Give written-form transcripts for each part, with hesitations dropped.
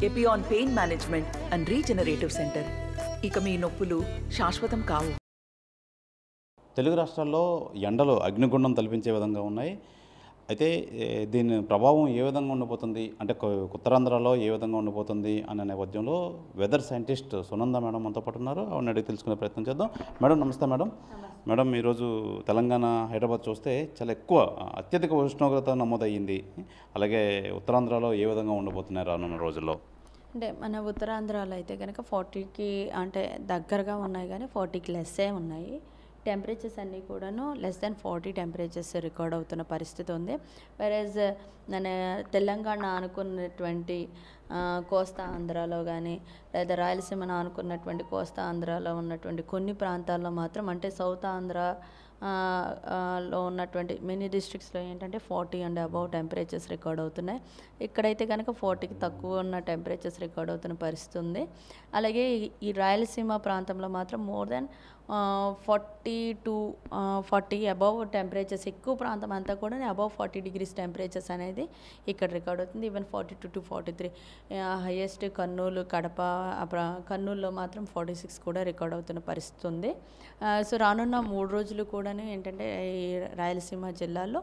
Epione pain management and regenerative centre. ఇక మీ నొప్పులు శాశ్వతం కావు. తెలుగు రాష్ట్రాల్లో ఎండలు అగ్నిగుండం తలపించే విధంగా ఉన్నాయి. అయితే దీని ప్రభావం ఏ విధంగా ఉండబోతుంది అంటే ఉత్తరాంధ్రలో ఏ విధంగా ఉండబోతుంది అనే నేపథ్యంలో వెదర్ సైంటిస్ట్ సునంద మేడం మనతో పాటు ఉన్నారు. ఆవిడని అడిగి తెలుసుకునే ప్రయత్నం చేద్దాం. మేడం నమస్తే మేడం. మేడం ఈరోజు తెలంగాణ హైదరాబాద్ చూస్తే చాలా ఎక్కువ అత్యధిక ఉష్ణోగ్రత నమోదయ్యింది. అలాగే ఉత్తరాంధ్రలో ఏ విధంగా ఉండబోతున్నాయి రానున్న రోజుల్లో? అంటే మన ఉత్తరాంధ్రలో అయితే కనుక 40కి అంటే దగ్గరగా ఉన్నాయి, కానీ 40కి లెస్సే ఉన్నాయి. టెంపరేచర్స్ అన్నీ కూడాను లెస్ దాన్ 40 టెంపరేచర్స్ రికార్డ్ అవుతున్న పరిస్థితి ఉంది. వెరస్ మన తెలంగాణ అనుకున్నటువంటి కోస్తా ఆంధ్రాలో కానీ లేదా రాయలసీమను అనుకున్నటువంటి కోస్తా ఆంధ్రాలో ఉన్నటువంటి కొన్ని ప్రాంతాల్లో మాత్రం అంటే సౌత్ ఆంధ్ర లో ఉన్నటువంటి మెనీ డిస్ట్రిక్ట్స్లో ఏంటంటే 40 అండ్ అబౌవ్ టెంపరేచర్స్ రికార్డ్ అవుతున్నాయి. ఇక్కడైతే కనుక 40కి తక్కువ ఉన్న టెంపరేచర్స్ రికార్డ్ అవుతున్న పరిస్థితి ఉంది. అలాగే ఈ రాయలసీమ ప్రాంతంలో మాత్రం more than 40 to 40 above temperatures, ఎక్కువ ప్రాంతం అంతా కూడా అబౌవ్ 40 డిగ్రీస్ టెంపరేచర్స్ అనేది ఇక్కడ రికార్డ్ అవుతుంది. Even 42 to 43 highest Kurnool, Kadapa, కర్నూలులో మాత్రం 46 కూడా రికార్డ్ అవుతున్న పరిస్థితి ఉంది. సో రానున్న 3 రోజులు కూడా ఏంటంటే ఈ రాయలసీమ జిల్లాలో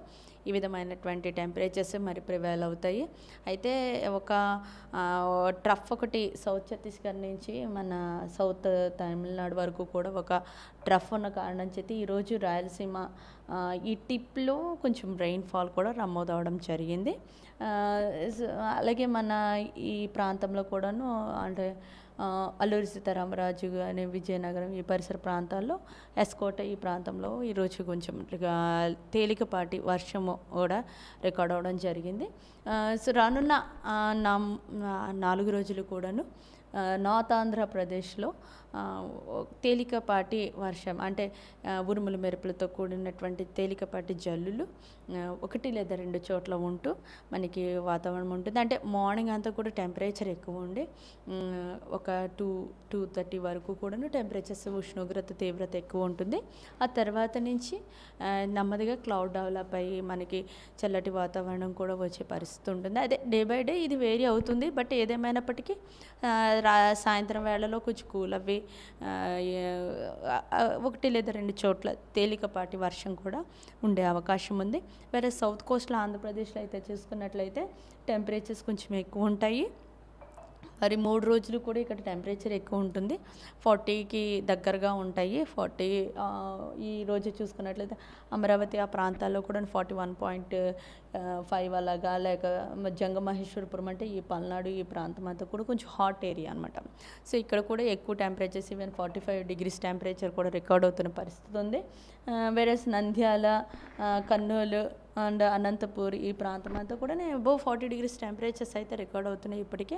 ఈ విధమైనటువంటి టెంపరేచర్స్ మరి ప్రివైల్ అవుతాయి. అయితే ఒక ట్రఫ్ ఒకటి సౌత్ ఛత్తీస్గఢ్ నుంచి మన సౌత్ తమిళనాడు వరకు కూడా ఒక ట్రఫ్ ఉన్న కారణం చేతి ఈరోజు రాయలసీమ ఈ టిప్లో కొంచెం రెయిన్ఫాల్ కూడా నమోదవడం జరిగింది. అలాగే మన ఈ ప్రాంతంలో కూడాను అంటే అల్లూరి సీతారామరాజు కానీ విజయనగరం ఈ పరిసర ప్రాంతాల్లో ఎస్కోట ఈ ప్రాంతంలో ఈరోజు కొంచెం తేలికపాటి వర్షము కూడా రికార్డ్ అవ్వడం జరిగింది. సో రానున్న 4 రోజులు కూడాను నార్త్ ఆంధ్రప్రదేశ్లో తేలికపాటి వర్షం అంటే ఉరుములు మెరుపులతో కూడినటువంటి తేలికపాటి జల్లులు 1 లేదా 2 చోట్ల ఉంటూ మనకి వాతావరణం ఉంటుంది. అంటే మార్నింగ్ అంతా కూడా టెంపరేచర్ ఎక్కువ ఉండి ఒక 2-2:30 వరకు కూడాను టెంపరేచర్స్ ఉష్ణోగ్రత తీవ్రత ఎక్కువ ఉంటుంది. ఆ తర్వాత నుంచి నెమ్మదిగా క్లౌడ్ డెవలప్ అయ్యి మనకి చల్లటి వాతావరణం కూడా వచ్చే పరిస్థితి ఉంటుంది. అదే డే బై డే ఇది వేరీ అవుతుంది. బట్ ఏదేమైనప్పటికీ సాయంత్రం వేళలో కొంచెం కూల్ అవ్వి 1 లేదా 2 చోట్ల తేలికపాటి వర్షం కూడా ఉండే అవకాశం ఉంది. వేరే సౌత్ కోస్ట్లో ఆంధ్రప్రదేశ్లో అయితే చూసుకున్నట్లయితే టెంపరేచర్స్ కొంచెం ఎక్కువ ఉంటాయి. మరి 3 రోజులు కూడా ఇక్కడ టెంపరేచర్ ఎక్కువ ఉంటుంది, 40కి దగ్గరగా ఉంటాయి. 40 ఈ రోజు చూసుకున్నట్లయితే అమరావతి ఆ ప్రాంతాల్లో కూడా 41.5 అలాగా, లేక జంగమహేశ్వరపురం అంటే ఈ పల్నాడు ఈ ప్రాంతం అంతా కూడా కొంచెం హాట్ ఏరియా అనమాట. సో ఇక్కడ కూడా ఎక్కువ టెంపరేచర్స్ ఈవెన్ 45 డిగ్రీస్ టెంపరేచర్ కూడా రికార్డ్ అవుతున్న పరిస్థితి ఉంది. వేరేస్ నంద్యాల, కర్నూలు అండ్ అనంతపూర్ ఈ ప్రాంతం అంతా కూడా అబౌవ్ 40 డిగ్రీస్ టెంపరేచర్స్ అయితే రికార్డ్ అవుతున్నాయి ఇప్పటికే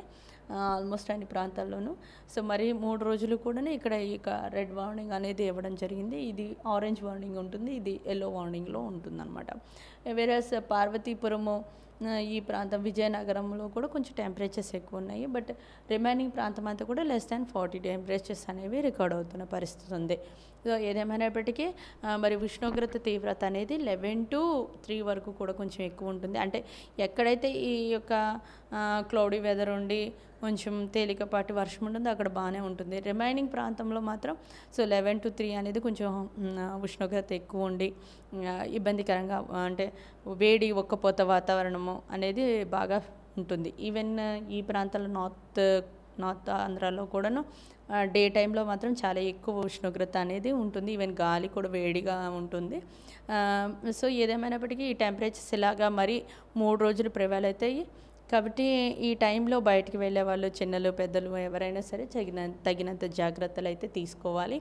ఆల్మోస్ట్ అన్ని ప్రాంతాల్లోనూ. సో మరి 3 రోజులు కూడా ఇక్కడ ఇక రెడ్ వార్నింగ్ అనేది ఇవ్వడం జరిగింది. ఇది ఆరెంజ్ వార్నింగ్ ఉంటుంది, ఇది ఎల్లో వార్నింగ్లో ఉంటుందన్నమాట. వేరేస్ పార్వతీపురము ఈ ప్రాంతం విజయనగరంలో కూడా కొంచెం టెంపరేచర్స్ ఎక్కువ ఉన్నాయి. బట్ రిమైనింగ్ ప్రాంతం అంతా కూడా లెస్ దాన్ 40 టెంపరేచర్స్ అనేవి రికార్డ్ అవుతున్న పరిస్థితి ఉంది. సో ఏదేమైనప్పటికీ మరి ఉష్ణోగ్రత తీవ్రత అనేది 11 to 3 వరకు కూడా కొంచెం ఎక్కువ ఉంటుంది. అంటే ఎక్కడైతే ఈ యొక్క క్లౌడీ వెదర్ ఉండి కొంచెం తేలికపాటి వర్షం ఉంటుందో అక్కడ బాగానే ఉంటుంది. రిమైనింగ్ ప్రాంతంలో మాత్రం సో 11 to 3 అనేది కొంచెం ఉష్ణోగ్రత ఎక్కువ ఉండి ఇబ్బందికరంగా అంటే వేడి ఒక్కపోత వాతావరణము అనేది బాగా ఉంటుంది. ఈవెన్ ఈ ప్రాంతాల్లో నార్త్ ఆంధ్రాలో కూడాను డే టైంలో మాత్రం చాలా ఎక్కువ ఉష్ణోగ్రత అనేది ఉంటుంది. ఈవెన్ గాలి కూడా వేడిగా ఉంటుంది. సో ఏదేమైనప్పటికీ ఈ టెంపరేచర్స్ ఇలాగా మరి 3 రోజులు ప్రివైల్ అవుతాయి. కాబట్టి ఈ టైంలో బయటికి వెళ్ళే వాళ్ళు చిన్నలు పెద్దలు ఎవరైనా సరే తగినంత జాగ్రత్తలు అయితే తీసుకోవాలి.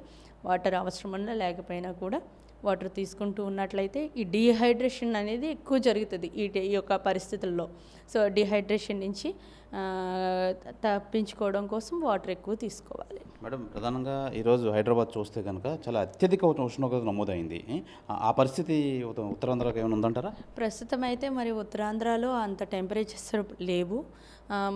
వాటర్ అవసరం ఉన్నా లేకపోయినా కూడా వాటర్ తీసుకుంటూ ఉన్నట్లయితే ఈ డీహైడ్రేషన్ అనేది ఎక్కువ జరుగుతుంది ఈ యొక్క పరిస్థితుల్లో. సో డీహైడ్రేషన్ నుంచి తప్పించుకోవడం కోసం వాటర్ ఎక్కువ తీసుకోవాలి. మేడం ప్రధానంగా ఈరోజు హైదరాబాద్ చూస్తే కనుక చాలా అత్యధిక ఉష్ణోగ్రత నమోదైంది. ఆ పరిస్థితి ఉత్తరాంధ్రకి ఏమైనా ఉందంటారా? ప్రస్తుతం అయితే మరి ఉత్తరాంధ్రలో అంత టెంపరేచర్స్ లేవు.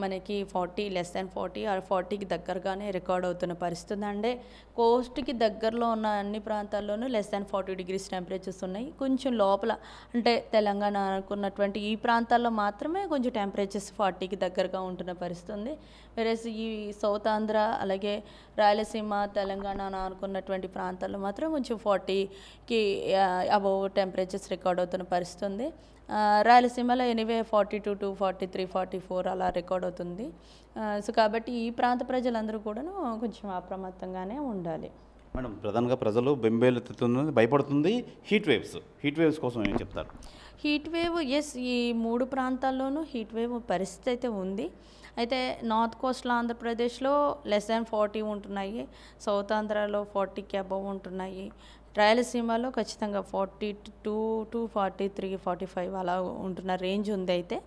మనకి 40 లెస్ దాన్ 40 ఆర్ 40కి దగ్గరగానే రికార్డ్ అవుతున్న పరిస్థితి. అంటే కోస్ట్కి దగ్గరలో ఉన్న అన్ని ప్రాంతాల్లోనూ లెస్ దాన్ 40 డిగ్రీస్ టెంపరేచర్స్ ఉన్నాయి. కొంచెం లోపల అంటే తెలంగాణ అనుకున్నటువంటి ఈ ప్రాంతాల్లో మాత్రమే కొంచెం టెంపరేచర్స్ 40కి దగ్గరగా ఉంటున్న పరిస్థితి ఉంది. వేరేస్ ఈ సౌత్ ఆంధ్ర అలాగే రాయలసీమ తెలంగాణ అనుకున్నటువంటి ప్రాంతాల్లో మాత్రం కొంచెం 40కి అబవ్ టెంపరేచర్స్ రికార్డ్ అవుతున్న పరిస్థితి ఉంది. రాయలసీమలో ఎనీవే 42 to 43, 44 అలా రికార్డ్ అవుతుంది. సో కాబట్టి ఈ ప్రాంత ప్రజలందరూ కూడాను కొంచెం అప్రమత్తంగానే ఉండాలి. మేడం, ప్రధానంగా ప్రజలు బెంబేలెత్తుతుంది, భయపడుతుంది హీట్ వేవ్స్ కోసం ఏం చెప్తారు? హీట్ వేవ్ ఈ 3 ప్రాంతాల్లోనూ హీట్ వేవ్ పరిస్థితి అయితే ఉంది. అయితే నార్త్ కోస్ట్లో ఆంధ్రప్రదేశ్లో <40 ఉంటున్నాయి, సౌత్ ఆంధ్రాలో 40కి అబవ్ ఉంటున్నాయి, రాయలసీమలో ఖచ్చితంగా 42 to 43, 45 అలా ఉంటున్న రేంజ్ ఉంది. అయితే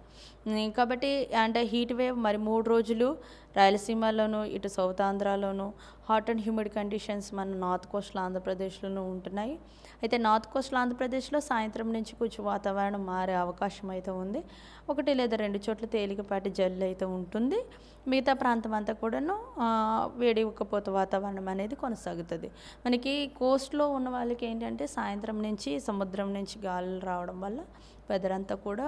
కాబట్టి అంటే హీట్ వేవ్ మరి 3 రోజులు రాయలసీమలోను ఇటు సౌత్ ఆంధ్రాలోను హాట్ అండ్ హ్యూమిడ్ కండిషన్స్ మన నార్త్ కోస్ట్లో ఆంధ్రప్రదేశ్లోనూ ఉంటున్నాయి. అయితే నార్త్ కోస్ట్లో ఆంధ్రప్రదేశ్లో సాయంత్రం నుంచి కొంచెం వాతావరణం మారే అవకాశం అయితే ఉంది. 1 లేదా 2 చోట్ల తేలికపాటి జల్లు అయితే ఉంటుంది. మిగతా ప్రాంతం అంతా కూడాను వేడి ఉక్కపోత వాతావరణం అనేది కొనసాగుతుంది. మనకి కోస్ట్లో ఉన్న వాళ్ళకి ఏంటంటే సాయంత్రం నుంచి సముద్రం నుంచి గాలులు రావడం వల్ల వెదర్ అంతా కూడా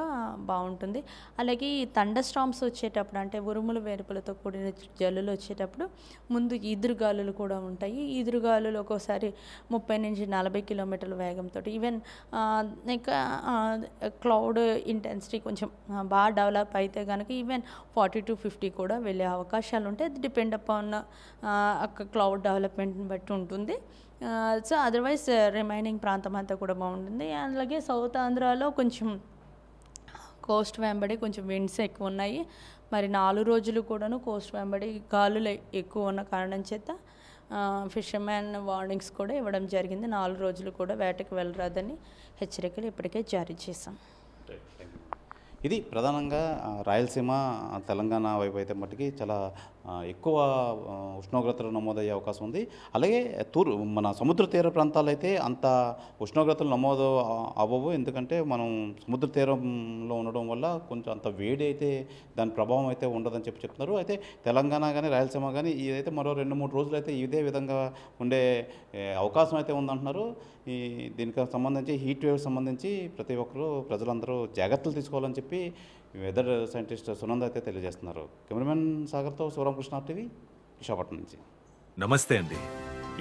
బాగుంటుంది. అలాగే ఈ థండర్ స్టార్మ్స్ వచ్చేటప్పుడు అంటే ఉరుములు మెరుపులతో కూడిన జల్లులు వచ్చేటప్పుడు ముందు ఈదురుగాలులు కూడా ఉంటాయి. ఈదురుగాలులు ఒక్కోసారి 30 నుంచి 40 కిలోమీటర్ల వేగంతో ఈవెన్ ఇంకా క్లౌడ్ ఇంటెన్సిటీ కొంచెం బాగా డెవలప్ అయితే కనుక ఈవెన్ 40 to 50 కూడా వెళ్ళే అవకాశాలు ఉంటాయి. అది డిపెండ్ అపాన్ క్లౌడ్ డెవలప్మెంట్ని బట్టి ఉంటుంది. సో అదర్వైజ్ రిమైనింగ్ ప్రాంతం అంతా కూడా బాగుంటుంది. అలాగే సౌత్ ఆంధ్రాలో కొంచెం కోస్ట్ వెంబడి కొంచెం విండ్స్ ఎక్కువ ఉన్నాయి. మరి 4 రోజులు కూడాను కోస్ట్ వెంబడి గాలులు ఎక్కువ ఉన్న కారణం చేత ఫిషర్మెన్ వార్నింగ్స్ కూడా ఇవ్వడం జరిగింది. 4 రోజులు కూడా వేటకు వెళ్ళరాదని హెచ్చరికలు ఇప్పటికే జారీ చేశాం. ఇది ప్రధానంగా రాయలసీమ, తెలంగాణ వైపు అయితే మట్టుకి చాలా ఎక్కువ ఉష్ణోగ్రతలు నమోదయ్యే అవకాశం ఉంది. అలాగే మన సముద్ర తీర ప్రాంతాలు అయితే అంత ఉష్ణోగ్రతలు నమోదు అవ్వవు, ఎందుకంటే మనం సముద్ర తీరంలో ఉండడం వల్ల కొంచెం అంత వేడి అయితే దాని ప్రభావం అయితే ఉండదని చెప్తున్నారు. అయితే తెలంగాణ కానీ రాయలసీమ కానీ ఇదైతే మరో 2-3 రోజులు అయితే ఇదే విధంగా ఉండే అవకాశం అయితే ఉందంటున్నారు. దీనికి సంబంధించి హీట్ వేవ్ సంబంధించి ప్రతి ఒక్కరూ ప్రజలందరూ జాగ్రత్తలు తీసుకోవాలని చెప్పి వెదర్ సైంటిస్ట్ సునంద అయితే తెలియజేస్తున్నారు. కెమెరామెన్ సాగర్తో శివరామకృష్ణ టీవీ, విశాఖపట్నం నుంచి. నమస్తే అండి.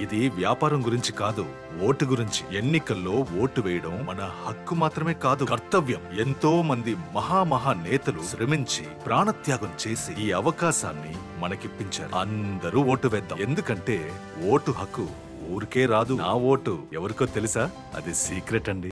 ఇది వ్యాపారం గురించి కాదు, ఓటు గురించి. ఎన్నికల్లో ఓటు వేయడం మన హక్కు మాత్రమే కాదు, కర్తవ్యం. ఎంతో మంది మహా నేతలు శ్రమించి ప్రాణత్యాగం చేసి ఈ అవకాశాన్ని మనకిప్పించారు. అందరూ ఓటు వేద్దాం, ఎందుకంటే ఓటు హక్కు ఊరికే రాదు. నా ఓటు ఎవరికో తెలుసా? అది సీక్రెట్ అండి.